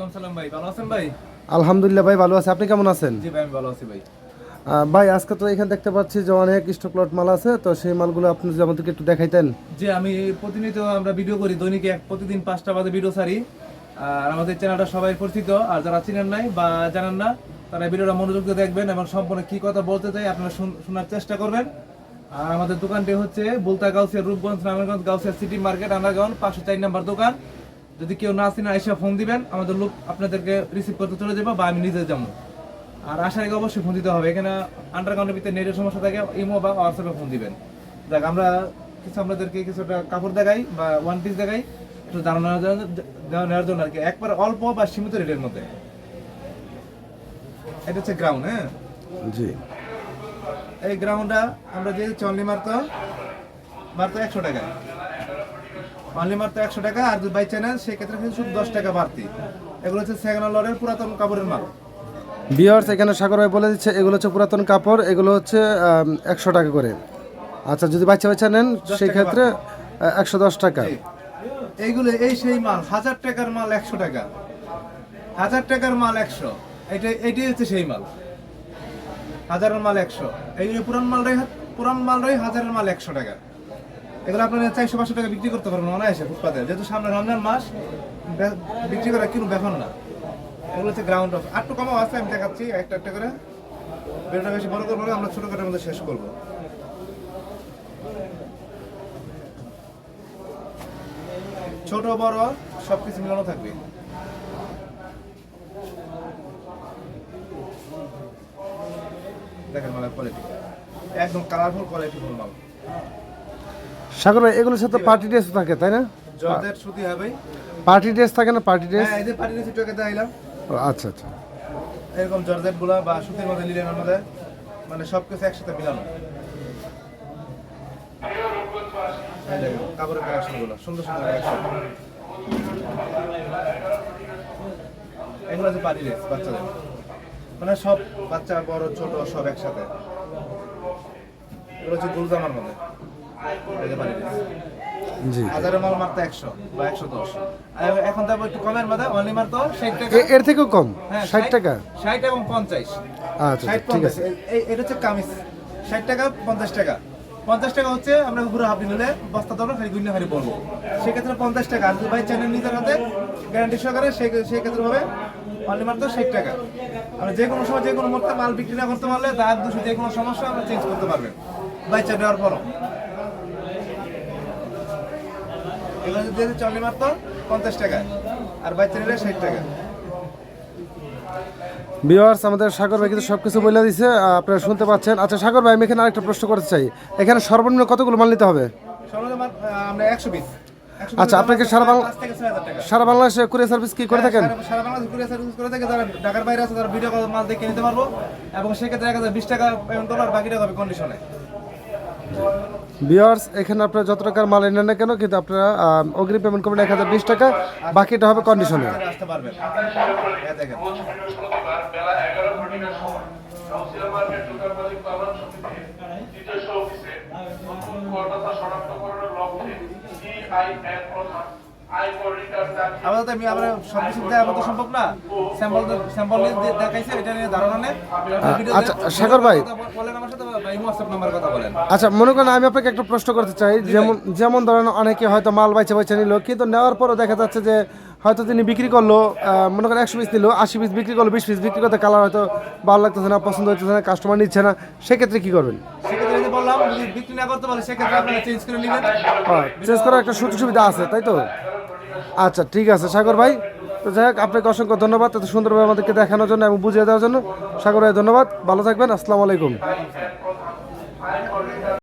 ওয়ালাইকুম সালাম ভাই, ভালো আছেন ভাই? আলহামদুলিল্লাহ ভাই, ভালো আছে। আপনি কেমন আছেন? জি ভাই, আমি ভালো আছি ভাই। ভাই আজকে তো এখানে দেখতে পাচ্ছি যে অনেক স্টক লট মাল আছে, তো সেই মালগুলো আপনি যদি আমাদেরকে একটু দেখাইতেন। জি, আমি প্রতিনিয়ত আমরা ভিডিও করি, দৈনিক প্রতিদিন 5টা বাজে ভিডিও ছাড়ি। আর আমাদের চ্যানেলটা সবাই পরিচিত, আর যারা চিনেন নাই বা জানেন না তারা ভিডিওটা মনোযোগ দিয়ে দেখবেন এবং সম্পূর্ণ কি কথা বলতে চাই আপনারা শোনার চেষ্টা করবেন। আর আমাদের দোকানটি হচ্ছে Bulta Gausia, Rupganj, Narayanganj, Gausia city market, underground 504 নম্বর দোকান। যদি কেউ না চিনে এসে ফোন দিবেন, আমাদের লোক আপনাদেরকে রিসিভ করতে চলে যাবো বা আমি নিজে যাবো। আর আসার আগে অবশ্যই ফোন দিতে হবে, এখানে আন্ডারগ্রাউন্ডের ভিতরে নেটের সমস্যা থাকে, ইমো বা হোয়াটসঅ্যাপে ফোন দিবেন। দেখ আমরা আপনাদেরকে কিছুটা কাপড় দেখাই বা ওয়ান পিস দেখাই, একটু ধারণা নেওয়ার জন্য আর কি, একবার অল্প বা সীমিত রেটের মধ্যে। এটা হচ্ছে গ্রাউন্ড। হ্যাঁ জি, এই গ্রাউন্ডটা আমরা যে অনলি মারতো 100 টাকা, অনলি মারতো 100 টাকা। আর যদি বাই চ্যানেল সেক্ষেত্রে কিন্তু শুধু 10 টাকা বাড়তি। এগুলো হচ্ছে সেকেন্ড লটের পুরাতন কাপড়ের মাল। ভিউয়ার্স, এখানে সাগর ভাই বলে দিচ্ছে এগুলো হচ্ছে পুরাতন কাপড়, এগুলো হচ্ছে 100 টাকা করে। আচ্ছা, যদি বাচ্চা বাচ্চা নেন সেই ক্ষেত্রে 110 টাকা। এইগুলো এই সেই মাল 1000 টাকার মাল 100 টাকা, 1000 টাকার মাল 100, এইটাই হচ্ছে সেই মাল। হাজারের মাল 100, এই পুরান মালটাই হাজারের মাল 100 টাকা। এগুলো আপনার 400-500 টাকা বিক্রি করতে পারবেন অনায়াসে ফুটপাতে, যেহেতু সামনে রমজান মাস, বিক্রি করা কিন্তু ব্যাপার না। এগুলো হচ্ছে গ্রাউন্ড অফ। আর একটু কমও আছে, আমি দেখাচ্ছি একটা একটা করে। ভিডিওটা বেশি বড় করবো না, আমরা ছোট কাটার মধ্যে শেষ করবো। ছোট বড় সবকিছু মিলানো থাকবে। দেখেন মালের কোয়ালিটি, একদম কালারফুল কোয়ালিটিফুল মাল। সাগর ভাই, এগুলোর সাথে পার্টি ড্রেস থাকে তাই না? জর্জেট সুতি হবে। পার্টি ড্রেস থাকে না? পার্টি ড্রেস, হ্যাঁ, এই যে পার্টি ড্রেস একটু আগে দেখাইলাম। আচ্ছা আচ্ছা। এরকম জর্জেট গুলা বা সুতির মধ্যে, লিলেনের মধ্যে, মানে সবকিছু একসাথে মিলানো। এই দেখেন কাপড়ের কালেকশন গুলো, সুন্দর সুন্দর কালেকশন। এগুলো হচ্ছে পার্টি ড্রেস বাচ্চাদের, মানে সব বাচ্চা বড় ছোট সব একসাথে। এগুলো হচ্ছে গুলজামার মধ্যে, এই যে পার্টি ড্রেস। জি, হাজারের মাল মাত্র 100 বা 110। এখন তারপর একটু কমের মধ্যে অনলি মাত্র 60 টাকা। এর থেকেও কম? হ্যাঁ, 60 টাকা? 60 এবং 50। আচ্ছা 60 ঠিক আছে। 50 এটা হচ্ছে কামিজ। 60 টাকা 50 টাকা। 50 টাকা হচ্ছে আমরা পুরো হাফ নিলে বস্তা ধরো খালি গুইনা খালি বলবো, সেক্ষেত্রে 50 টাকা। আর যদি ভাই চ্যানেল নিজের হাতে গ্যারান্টি সহকারে সেই ক্ষেত্রে হবে অনলি মাত্র 60 টাকা। আমরা যে কোনো সময় যে কোনো মুহূর্তে মাল বিক্রি না করতে পারলে দাগ দুশো যে কোনো সমস্যা আমরা চেঞ্জ করতে পারবেন বাচ্চা দেওয়ার পরও। এগুলো যদি চলে মাত্র 50 টাকা, আর বাচ্চা নিলে 60 টাকা। ভিউয়ার্স, আমাদের সাগর ভাই কিন্তু সবকিছু বলে দিয়েছে, আপনারা শুনতে পাচ্ছেন। আচ্ছা সাগর ভাই, আমি এখানে আরেকটা প্রশ্ন করতে চাই, এখানে সর্বনিম্ন কতগুলো মাল নিতে হবে? সর্বনিম্ন আমরা 100 পিস। আচ্ছা, আপনাকে সারা বাংলাদেশে কুরিয়ার সার্ভিস কি করে থাকেন? সারা বাংলাদেশে কুরিয়ার সার্ভিস করে থাকে। যারা ঢাকার বাইরে আছে তারা ভিডিও কল মাল দেখে নিতে পারবো, এবং সেক্ষেত্রে 1020 টাকা পেমেন্ট করবো, আর বাকিটা হবে কন্ডিশনে। ভিউয়ার্স, এখানে আপনারা যত টাকার মাল এনেন না কেন, কিন্তু আপনারা অগ্রিম পেমেন্ট করবেন 1020 টাকা, বাকিটা হবে কন্ডিশনে। আসতে পারবেন। এই দেখেন বেলা 11:50 সময় গাউসিয়া মার্কেট দোকান মালিক পাবনা সমিতি নিজস্ব অফিসে নতুন করদাতা শনাক্তকরণের লক্ষ্যে সিআইএন প্রধান আয়কর রিটার্ন দাখিল। আমরা সব কিছু দেওয়া আমাদের সম্ভব না। স্যাম্পল দেখাইছে, এটা নিয়ে ধারণা নেই। আচ্ছা সাগর ভাই, বলেন আমার সাথে, বা হোয়াটসঅ্যাপ নাম্বার কথা বলেন। আচ্ছা মনে করেন আমি আপনাকে একটা প্রশ্ন করতে চাই, যেমন ধরেন অনেকে হয়তো মাল বাইচা নিল, কিন্তু নেওয়ার পরও দেখা যাচ্ছে যে হয়তো তিনি বিক্রি করলো, মনে করেন 100 পিস নিল, 80 পিস বিক্রি করলো, 20 পিস বিক্রি করতে কালার হয়তো ভালো লাগতেছে না, পছন্দ হচ্ছে না, কাস্টমার নিচ্ছে না, সেক্ষেত্রে কি করবেন? সেক্ষেত্রে যে বললাম, যদি বিক্রি না করতে পারে সেক্ষেত্রে আপনারা চেঞ্জ করে নেবেন। চেঞ্জ করার একটা সুযোগ সুবিধা আছে, তাই তো? আচ্ছা ঠিক আছে সাগর ভাই, তো যাই হোক, আপনাকে অসংখ্য ধন্যবাদ এত সুন্দরভাবে আমাদেরকে দেখানোর জন্য এবং বুঝিয়ে দেওয়ার জন্য। সাগর ভাই ধন্যবাদ, ভালো থাকবেন, আসসালামু আলাইকুম।